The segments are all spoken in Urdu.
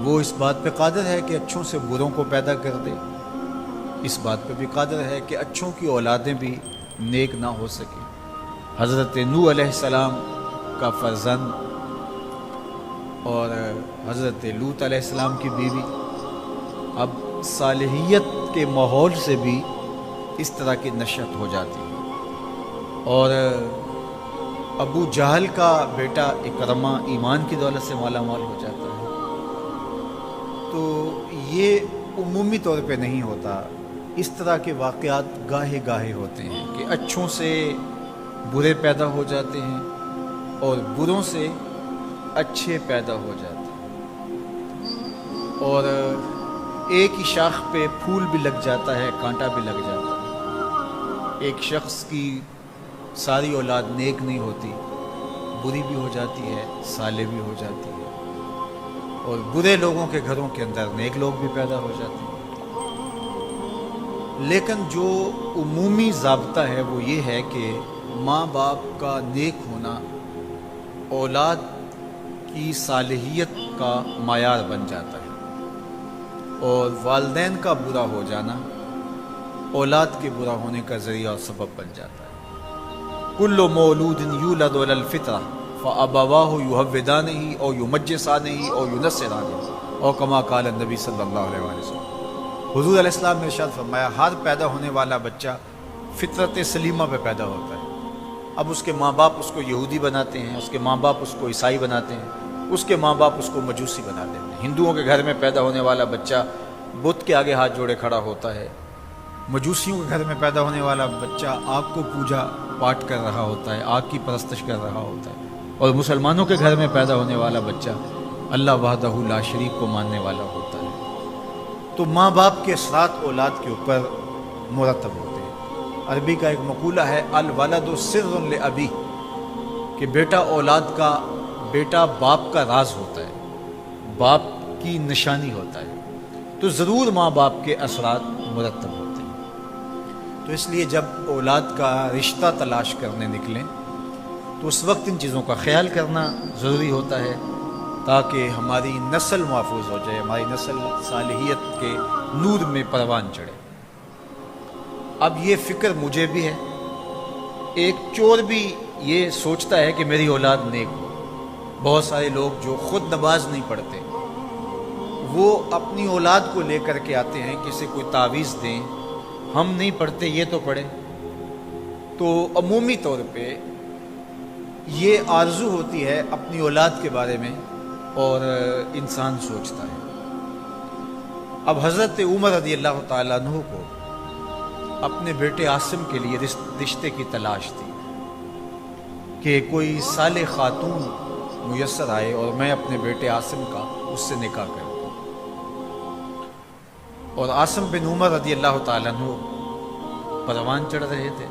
وہ اس بات پہ قادر ہے کہ اچھوں سے بروں کو پیدا کر دے، اس بات پہ بھی قادر ہے کہ اچھوں کی اولادیں بھی نیک نہ ہو سکیں۔ حضرت نوح علیہ السلام کا فرزند اور حضرت لوط علیہ السلام کی بیوی اب صالحیت کے ماحول سے بھی اس طرح کی نشأت ہو جاتی ہے، اور ابو جہل کا بیٹا اکرمہ ایمان کی دولت سے مالا مال ہو جاتا ہے۔ تو یہ عمومی طور پہ نہیں ہوتا، اس طرح کے واقعات گاہے گاہے ہوتے ہیں کہ اچھوں سے برے پیدا ہو جاتے ہیں اور بروں سے اچھے پیدا ہو جاتے ہیں، اور ایک ہی شاخ پہ پھول بھی لگ جاتا ہے، کانٹا بھی لگ جاتا ہے۔ ایک شخص کی ساری اولاد نیک نہیں ہوتی، بری بھی ہو جاتی ہے، صالح بھی ہو جاتی ہے، اور برے لوگوں کے گھروں کے اندر نیک لوگ بھی پیدا ہو جاتے ہیں۔ لیکن جو عمومی ضابطہ ہے وہ یہ ہے کہ ماں باپ کا نیک ہونا اولاد کی صالحیت کا معیار بن جاتا ہے، اور والدین کا برا ہو جانا اولاد کے برا ہونے کا ذریعہ اور سبب بن جاتا ہے۔ کل مولود یولد علی الفطرہ فابواہ یہودانہ او یمجسانہ او ینصرانہ او کما قال النبی صلی اللہ علیہ وسلم۔ حضور علیہ السلام نے ارشاد فرمایا ہر پیدا ہونے والا بچہ فطرت سلیمہ پہ پیدا ہوتا ہے۔ اب اس کے ماں باپ اس کو یہودی بناتے ہیں، اس کے ماں باپ اس کو عیسائی بناتے ہیں، اس کے ماں باپ اس کو مجوسی بنا دیتے ہیں۔ ہندوؤں کے گھر میں پیدا ہونے والا بچہ بت کے آگے ہاتھ جوڑے کھڑا ہوتا ہے، مجوسیوں کے گھر میں پیدا ہونے والا بچہ آگ کو پوجا پاٹ کر رہا ہوتا ہے، آگ کی پرستش کر رہا ہوتا ہے، اور مسلمانوں کے گھر میں پیدا ہونے والا بچہ اللہ وحدہ لا شریک کو ماننے والا ہوتا ہے۔ تو ماں باپ کے اثرات اولاد کے اوپر مرتب ہوتے ہیں۔ عربی کا ایک مقولہ ہے الولد سر لابی، کہ بیٹا اولاد کا، بیٹا باپ کا راز ہوتا ہے، باپ کی نشانی ہوتا ہے، تو ضرور ماں باپ کے اثرات مرتب ہوتے ہیں۔ تو اس لیے جب اولاد کا رشتہ تلاش کرنے نکلیں تو اس وقت ان چیزوں کا خیال کرنا ضروری ہوتا ہے تاکہ ہماری نسل محفوظ ہو جائے، ہماری نسل صالحیت کے نور میں پروان چڑھے۔ اب یہ فکر مجھے بھی ہے، ایک چور بھی یہ سوچتا ہے کہ میری اولاد نیک ہو۔ بہت سارے لوگ جو خود نماز نہیں پڑھتے وہ اپنی اولاد کو لے کر کے آتے ہیں کہ اسے کوئی تعویذ دیں، ہم نہیں پڑھتے یہ تو پڑھے۔ تو عمومی طور پہ یہ آرزو ہوتی ہے اپنی اولاد کے بارے میں، اور انسان سوچتا ہے۔ اب حضرت عمر رضی اللہ تعالیٰ عنہ کو اپنے بیٹے عاصم کے لیے رشتے کی تلاش تھی کہ کوئی صالح خاتون میسر آئے اور میں اپنے بیٹے عاصم کا اس سے نکاح کروں۔ اور عاصم بن عمر رضی اللہ تعالیٰ عنہ پروان چڑھ رہے تھے،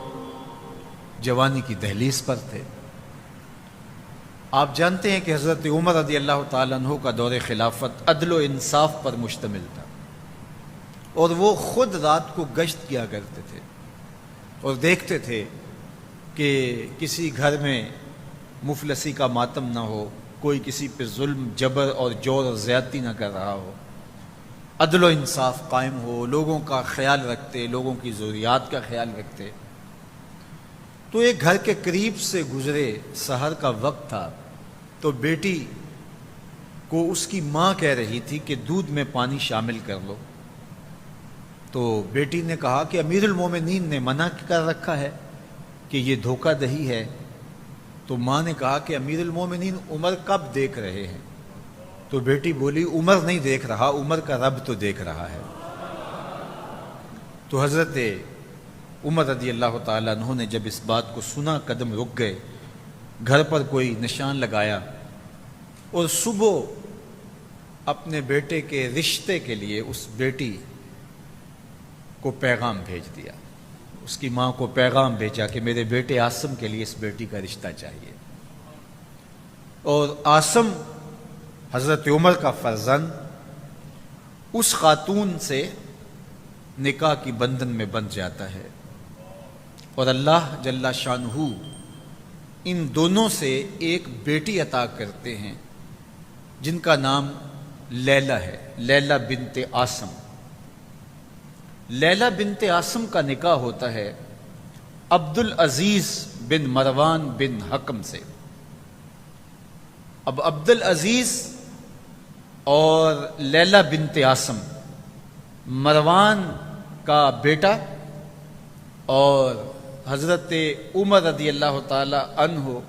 جوانی کی دہلیز پر تھے۔ آپ جانتے ہیں کہ حضرت عمر رضی اللہ تعالیٰ عنہ کا دور خلافت عدل و انصاف پر مشتمل تھا، اور وہ خود رات کو گشت کیا کرتے تھے اور دیکھتے تھے کہ کسی گھر میں مفلسی کا ماتم نہ ہو، کوئی کسی پہ ظلم، جبر اور جور اور زیادتی نہ کر رہا ہو، عدل و انصاف قائم ہو، لوگوں کا خیال رکھتے، لوگوں کی ضروریات کا خیال رکھتے۔ تو ایک گھر کے قریب سے گزرے، سحر کا وقت تھا، تو بیٹی کو اس کی ماں کہہ رہی تھی کہ دودھ میں پانی شامل کر لو۔ تو بیٹی نے کہا کہ امیر المومنین نے منع کر رکھا ہے کہ یہ دھوکہ دہی ہے۔ تو ماں نے کہا کہ امیر المومنین عمر کب دیکھ رہے ہیں؟ تو بیٹی بولی عمر نہیں دیکھ رہا، عمر کا رب تو دیکھ رہا ہے۔ تو حضرت عمر رضی اللہ تعالیٰ عنہ نے جب اس بات کو سنا قدم رک گئے، گھر پر کوئی نشان لگایا، اور صبح اپنے بیٹے کے رشتے کے لیے اس بیٹی کو پیغام بھیج دیا، اس کی ماں کو پیغام بھیجا کہ میرے بیٹے عاصم کے لیے اس بیٹی کا رشتہ چاہیے۔ اور عاصم حضرت عمر کا فرزند اس خاتون سے نکاح کی بندھن میں بندھ جاتا ہے، اور اللہ جل شانہ ان دونوں سے ایک بیٹی عطا کرتے ہیں جن کا نام لیلہ ہے، لیلہ بنت عاصم۔ لیلہ بنت عاصم کا نکاح ہوتا ہے عبد العزیز بن مروان بن حکم سے۔ اب عبد العزیز اور لیلہ بنت عاصم مروان کا بیٹا اور حضرت عمر رضی اللہ تعالی عنہ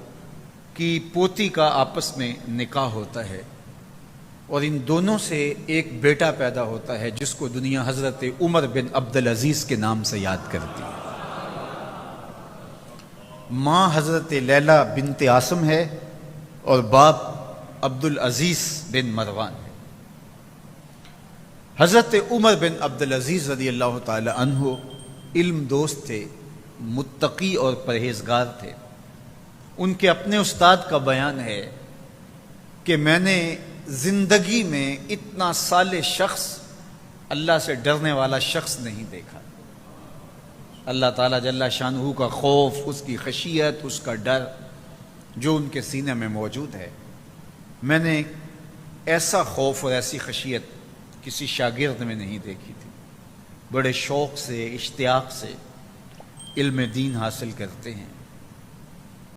کی پوتی کا آپس میں نکاح ہوتا ہے، اور ان دونوں سے ایک بیٹا پیدا ہوتا ہے جس کو دنیا حضرت عمر بن عبد العزیز کے نام سے یاد کرتی ہے۔ ماں حضرت لیلہ بنت عاصم ہے اور باپ عبد العزیز بن مروان ہے۔ حضرت عمر بن عبد العزیز رضی اللہ تعالی عنہ علم دوست تھے، متقی اور پرہیزگار تھے۔ ان کے اپنے استاد کا بیان ہے کہ میں نے زندگی میں اتنا صالح شخص، اللہ سے ڈرنے والا شخص نہیں دیکھا۔ اللہ تعالیٰ جل شانہ کا خوف، اس کی خشیت، اس کا ڈر جو ان کے سینے میں موجود ہے، میں نے ایسا خوف اور ایسی خشیت کسی شاگرد میں نہیں دیکھی تھی۔ بڑے شوق سے، اشتیاق سے علم دین حاصل کرتے ہیں،